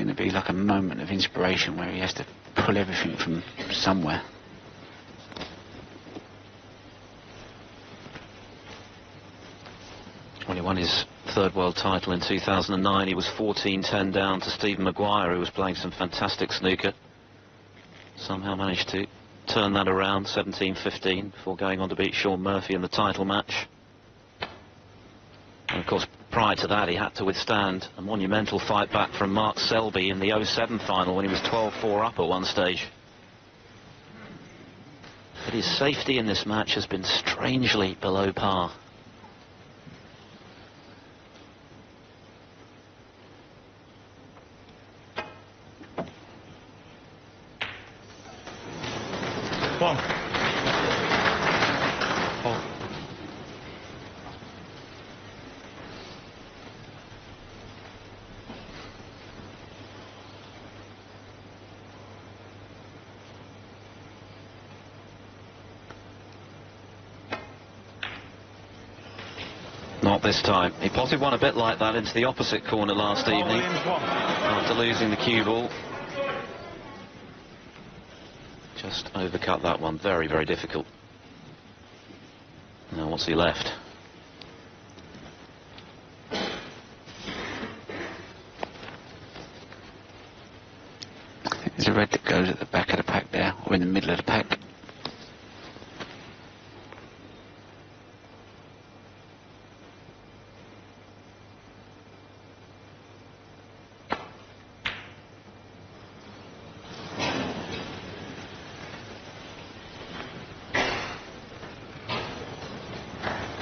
going to be like a moment of inspiration where he has to pull everything from somewhere. When he won his third world title in 2009, he was 14-10 down to Stephen Maguire, who was playing some fantastic snooker. Somehow managed to turn that around, 17-15, before going on to beat Shaun Murphy in the title match. And of course, prior to that, he had to withstand a monumental fight back from Mark Selby in the 07 final when he was 12-4 up at one stage. But his safety in this match has been strangely below par. One. Not this time. He potted one a bit like that into the opposite corner last evening after losing the cue ball. Just overcut that one. Very, very difficult. Now what's he left? There's a red that goes at the back of the pack there, or in the middle of the pack.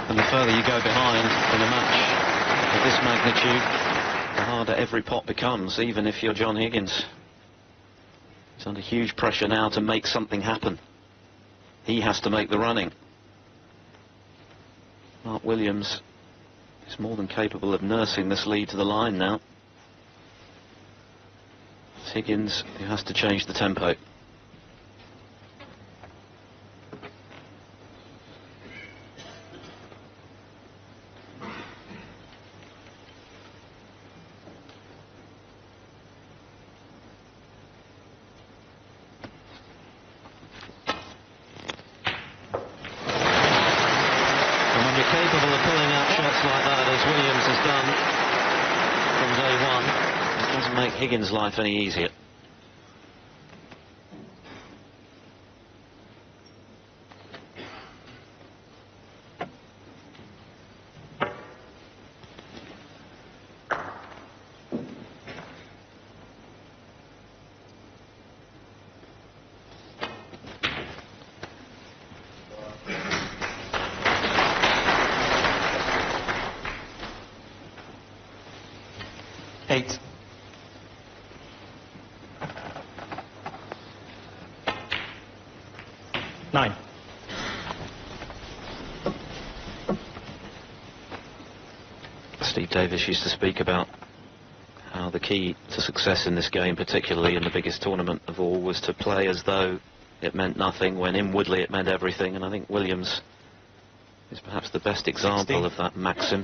And the further you go behind in a match of this magnitude, the harder every pot becomes, even if you're John Higgins. He's under huge pressure now to make something happen. He has to make the running. Mark Williams is more than capable of nursing this lead to the line now. It's Higgins who has to change the tempo. Capable of pulling out shots like that, as Williams has done from day one, it doesn't make Higgins' life any easier. Eight. Nine. Steve Davis used to speak about how the key to success in this game, particularly in the biggest tournament of all, was to play as though it meant nothing when inwardly it meant everything, and I think Williams is perhaps the best example 16. of that maxim.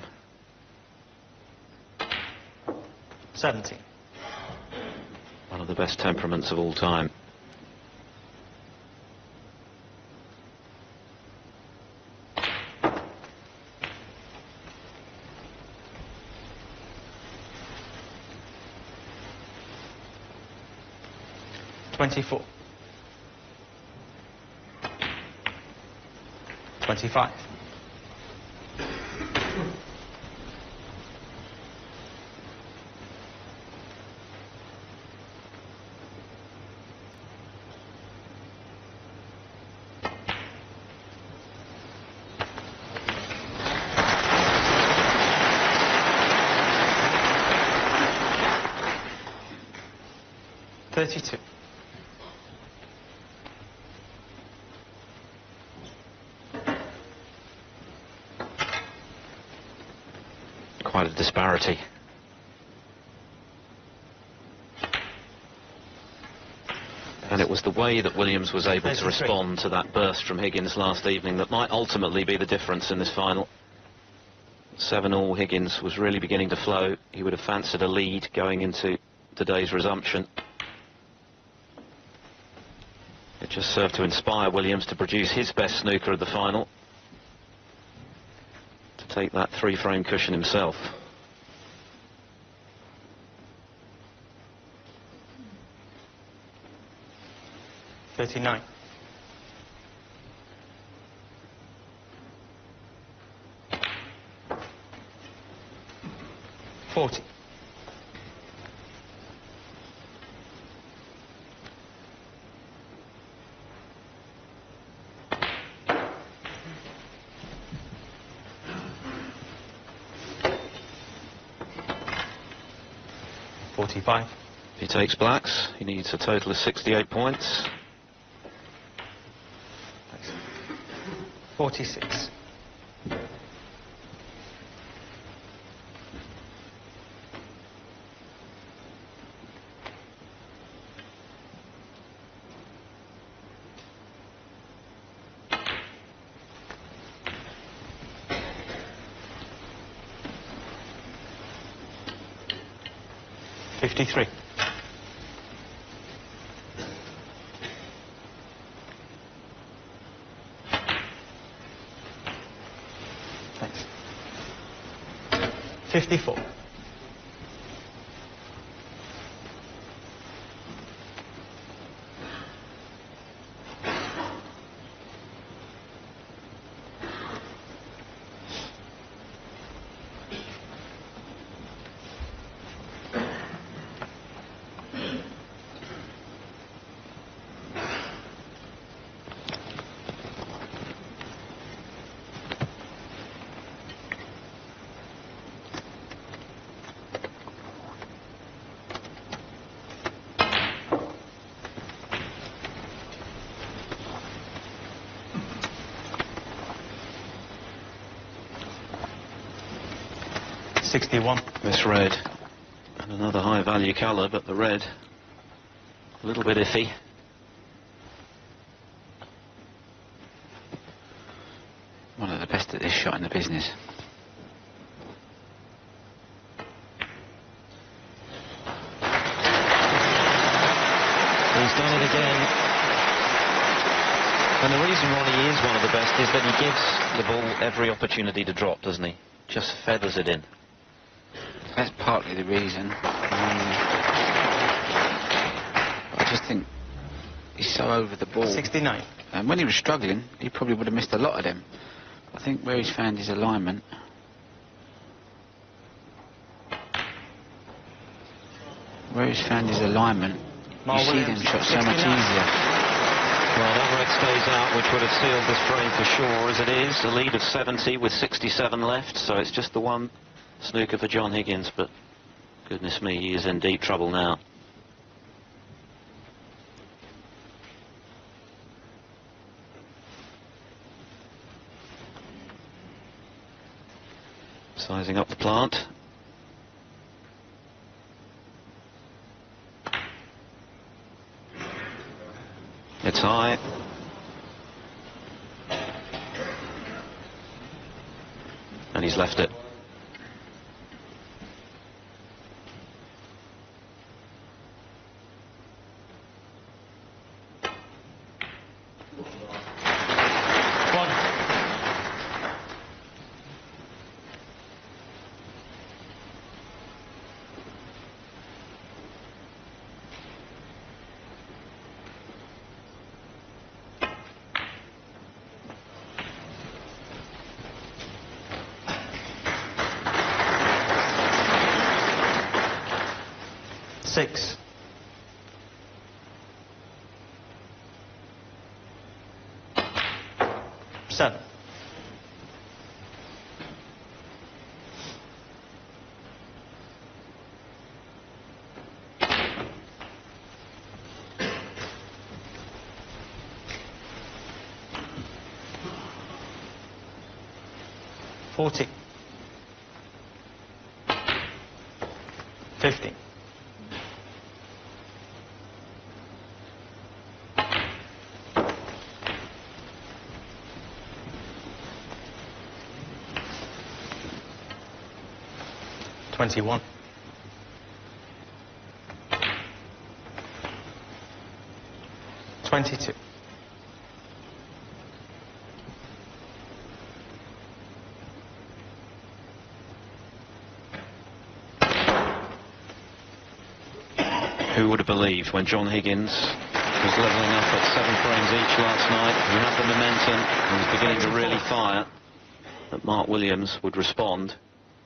17. One of the best temperaments of all time. $24. 25. $32. Quite a disparity. And it was the way that Williams was able to respond to that burst from Higgins last evening that might ultimately be the difference in this final. 7-all, Higgins was really beginning to flow. He would have fancied a lead going into today's resumption. It just served to inspire Williams to produce his best snooker of the final, to take that 3-frame cushion himself. $39. 40. $45. If he takes blacks, he needs a total of 68 points. 46. $53. Thanks. 54. $61. This red, and another high value colour, but the red a little bit iffy. One of the best at this shot in the business. He's done it again. And the reason, Ronnie, is one of the best is that he gives the ball every opportunity to drop, doesn't he? Just feathers it in. That's partly the reason. I just think he's so over the ball. 69. And when he was struggling, he probably would have missed a lot of them. I think where he's found his alignment. Where he's found his alignment, Mark you see Williams, them shots so much 69. easier. Well, that red stays out, which would have sealed this frame for sure. As it is, a lead of 70 with 67 left, so it's just the one snooker for John Higgins, but goodness me, he is in deep trouble now. Sizing up the plant. It's high. And he's left it. Six. Seven. $40. 50. $21. 22. Who would have believed when John Higgins was levelling up at 7 frames each last night, he had the momentum and was beginning to really fire, that Mark Williams would respond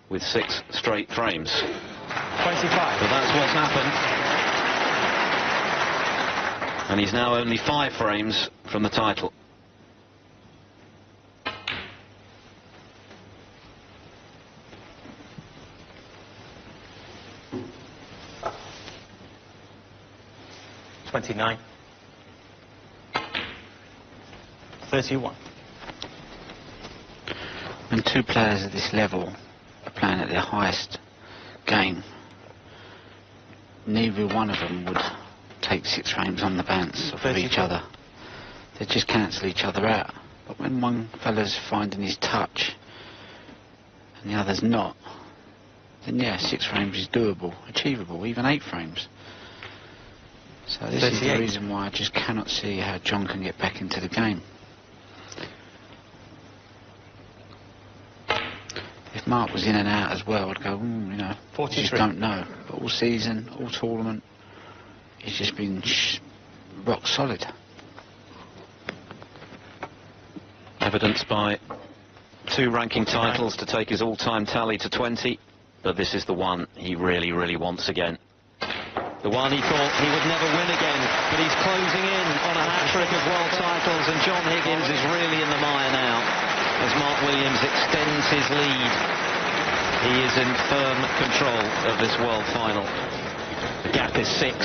with 6 straight frames. 25. But that's what's happened. And he's now only 5 frames from the title. $29. 31. When two players at this level are playing at their highest game, neither one of them would take 6 frames on the bounce off of each other. They just cancel each other out. But when one fella's finding his touch and the other's not, then yeah, 6 frames is doable, achievable, even 8 frames. So this is the reason why I just cannot see how John can get back into the game. If Mark was in and out as well, I'd go, you know, 43. just don't know. But all season, all tournament, he's just been rock solid. Evidenced by 2 ranking titles to take his all-time tally to 20, but this is the one he really, really wants again. The one he thought he would never win again, but he's closing in on a hat-trick of world titles, and John Higgins is really in the mire now as Mark Williams extends his lead. He is in firm control of this world final. The gap is 6.